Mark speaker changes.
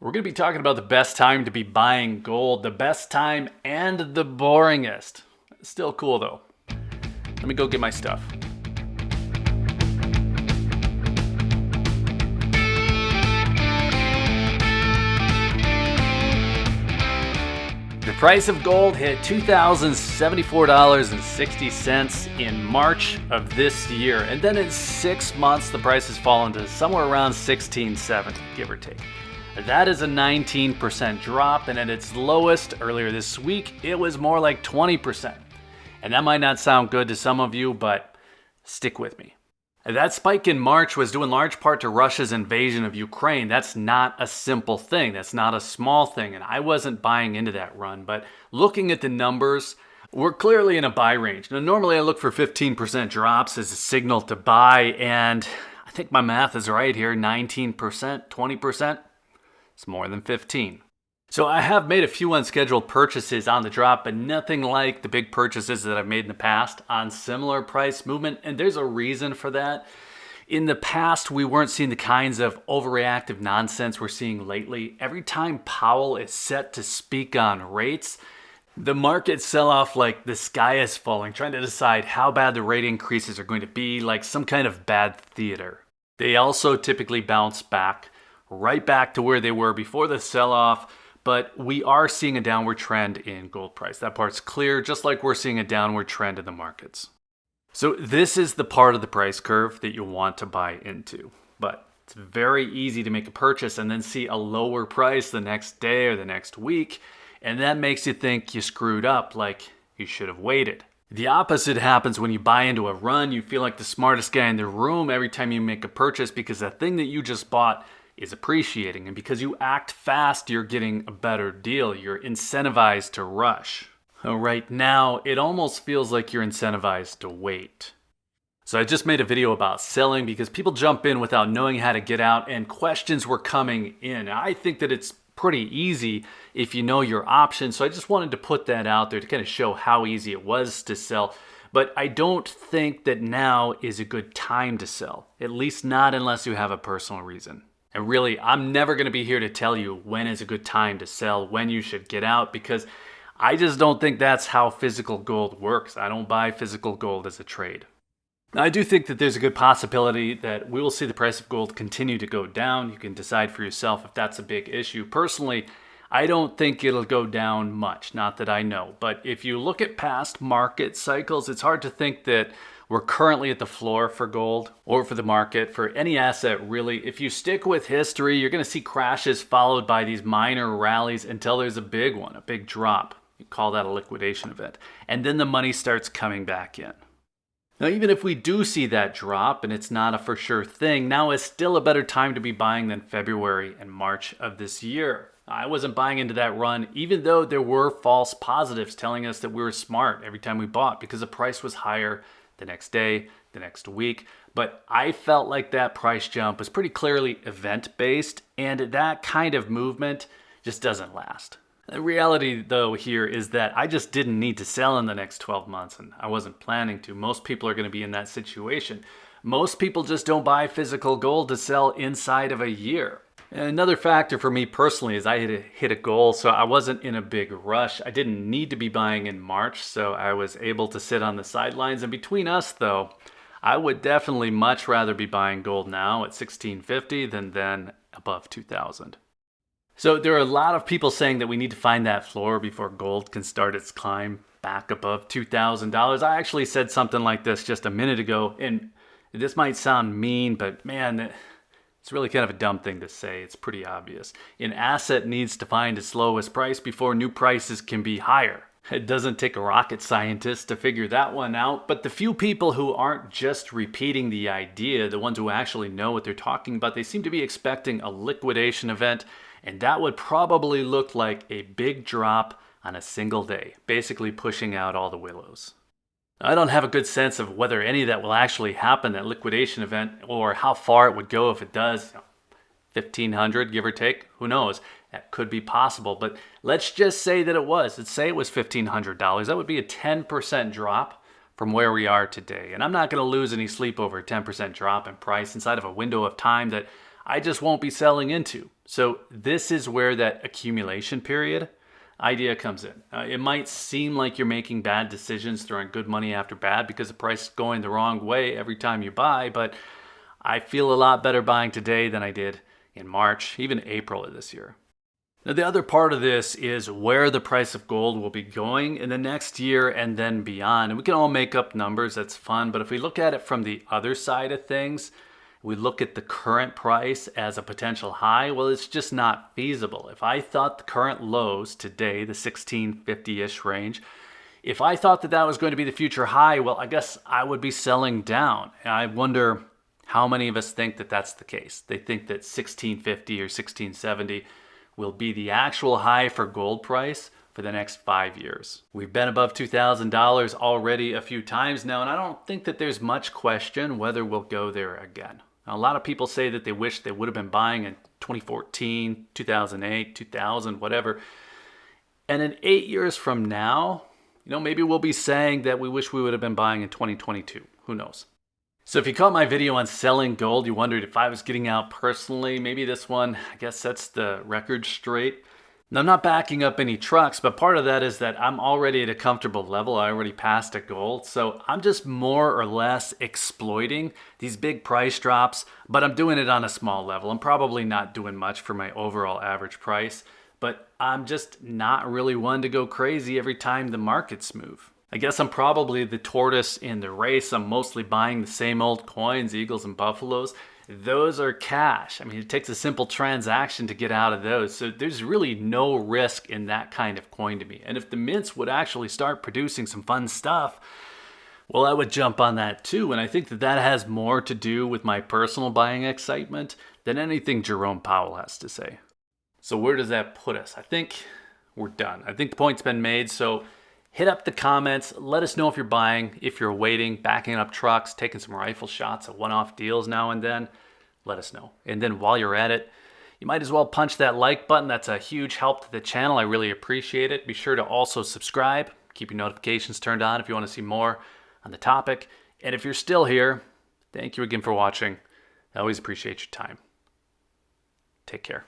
Speaker 1: We're going to be talking about the best time to be buying gold, the best time and the boringest. Still cool though. Let me go get my stuff. The price of gold hit $2,074.60 in March of this year. And then in 6 months, the price has fallen to somewhere around $16.70, give or take. That is a 19% drop, and at its lowest earlier this week, it was more like 20%. And that might not sound good to some of you, but stick with me. That spike in March was due in large part to Russia's invasion of Ukraine. That's not a simple thing. That's not a small thing, and I wasn't buying into that run. But looking at the numbers, we're clearly in a buy range. Now, normally I look for 15% drops as a signal to buy, and I think my math is right here, 19%, 20%. It's more than 15. So I have made a few unscheduled purchases on the drop, but nothing like the big purchases that I've made in the past on similar price movement. And there's a reason for that. In the past, we weren't seeing the kinds of overreactive nonsense we're seeing lately. Every time Powell is set to speak on rates, the markets sell off like the sky is falling, trying to decide how bad the rate increases are going to be, like some kind of bad theater. They also typically bounce back right back to where they were before the sell-off, but we are seeing a downward trend in gold price. That part's clear, just like we're seeing a downward trend in the markets. So this is the part of the price curve that you want to buy into. But it's very easy to make a purchase and then see a lower price the next day or the next week, and that makes you think you screwed up, like you should have waited. The opposite happens when you buy into a run. You feel like the smartest guy in the room every time you make a purchase because the thing that you just bought is appreciating, and because you act fast, you're getting a better deal. You're incentivized to rush. Right now, it almost feels like you're incentivized to wait. So I just made a video about selling because people jump in without knowing how to get out, and questions were coming in. I think that it's pretty easy if you know your options, so I just wanted to put that out there to kind of show how easy it was to sell. But I don't think that now is a good time to sell, at least not unless you have a personal reason. And really, I'm never going to be here to tell you when is a good time to sell, when you should get out, because I just don't think that's how physical gold works. I don't buy physical gold as a trade. Now, I do think that there's a good possibility that we will see the price of gold continue to go down. You can decide for yourself if that's a big issue. Personally, I don't think it'll go down much, not that I know. But if you look at past market cycles, it's hard to think that we're currently at the floor for gold or for the market, for any asset really. If you stick with history, you're going to see crashes followed by these minor rallies until there's a big one, a big drop. You call that a liquidation event. And then the money starts coming back in. Now, even if we do see that drop and it's not a for sure thing, now is still a better time to be buying than February and March of this year. I wasn't buying into that run, even though there were false positives telling us that we were smart every time we bought because the price was higher the next day, the next week. But I felt like that price jump was pretty clearly event-based, and that kind of movement just doesn't last. The reality, though, here is that I just didn't need to sell in the next 12 months, and I wasn't planning to. Most people are going to be in that situation. Most people just don't buy physical gold to sell inside of a year. Another factor for me personally is I had hit a goal, so I wasn't in a big rush. I didn't need to be buying in March, so I was able to sit on the sidelines. And between us, though, I would definitely much rather be buying gold now at $1,650 than then above $2,000. So there are a lot of people saying that we need to find that floor before gold can start its climb back above $2,000. I actually said something like this just a minute ago, and this might sound mean, but man, it's really kind of a dumb thing to say. It's pretty obvious. An asset needs to find its lowest price before new prices can be higher. It doesn't take a rocket scientist to figure that one out, but the few people who aren't just repeating the idea, the ones who actually know what they're talking about, they seem to be expecting a liquidation event, and that would probably look like a big drop on a single day, basically pushing out all the willows. I don't have a good sense of whether any of that will actually happen, that liquidation event, or how far it would go if it does. 1,500, give or take, who knows? That could be possible, but let's just say that it was. Let's say it was $1,500. That would be a 10% drop from where we are today. And I'm not going to lose any sleep over a 10% drop in price inside of a window of time that I just won't be selling into. So this is where that accumulation period idea comes in. It might seem like you're making bad decisions, throwing good money after bad because the price is going the wrong way every time you buy, but I feel a lot better buying today than I did in March, even April of this year. Now, the other part of this is where the price of gold will be going in the next year and then beyond. And we can all make up numbers, that's fun. But if we look at it from the other side of things, we look at the current price as a potential high, well, it's just not feasible. If I thought the current lows today, the 1650-ish range, if I thought that that was going to be the future high, well, I guess I would be selling down. And I wonder how many of us think that that's the case. They think that 1650 or 1670 will be the actual high for gold price for the next 5 years. We've been above $2,000 already a few times now, and I don't think that there's much question whether we'll go there again. Now, a lot of people say that they wish they would have been buying in 2014, 2008, 2000, whatever. And in 8 years from now, maybe we'll be saying that we wish we would have been buying in 2022. Who knows? So if you caught my video on selling gold, you wondered if I was getting out personally, maybe this one, I guess, sets the record straight. Now, I'm not backing up any trucks, but part of that is that I'm already at a comfortable level. I already passed a gold. So I'm just more or less exploiting these big price drops, but I'm doing it on a small level. I'm probably not doing much for my overall average price, but I'm just not really one to go crazy every time the markets move. I guess I'm probably the tortoise in the race. I'm mostly buying the same old coins, eagles and buffaloes. Those are cash. I mean, it takes a simple transaction to get out of those. So there's really no risk in that kind of coin to me. And if the mints would actually start producing some fun stuff, well, I would jump on that too. And I think that that has more to do with my personal buying excitement than anything Jerome Powell has to say. So where does that put us? I think we're done. I think the point's been made. So hit up the comments. Let us know if you're buying, if you're waiting, backing up trucks, taking some rifle shots at one-off deals now and then. Let us know. And then while you're at it, you might as well punch that like button. That's a huge help to the channel. I really appreciate it. Be sure to also subscribe. Keep your notifications turned on if you want to see more on the topic. And if you're still here, thank you again for watching. I always appreciate your time. Take care.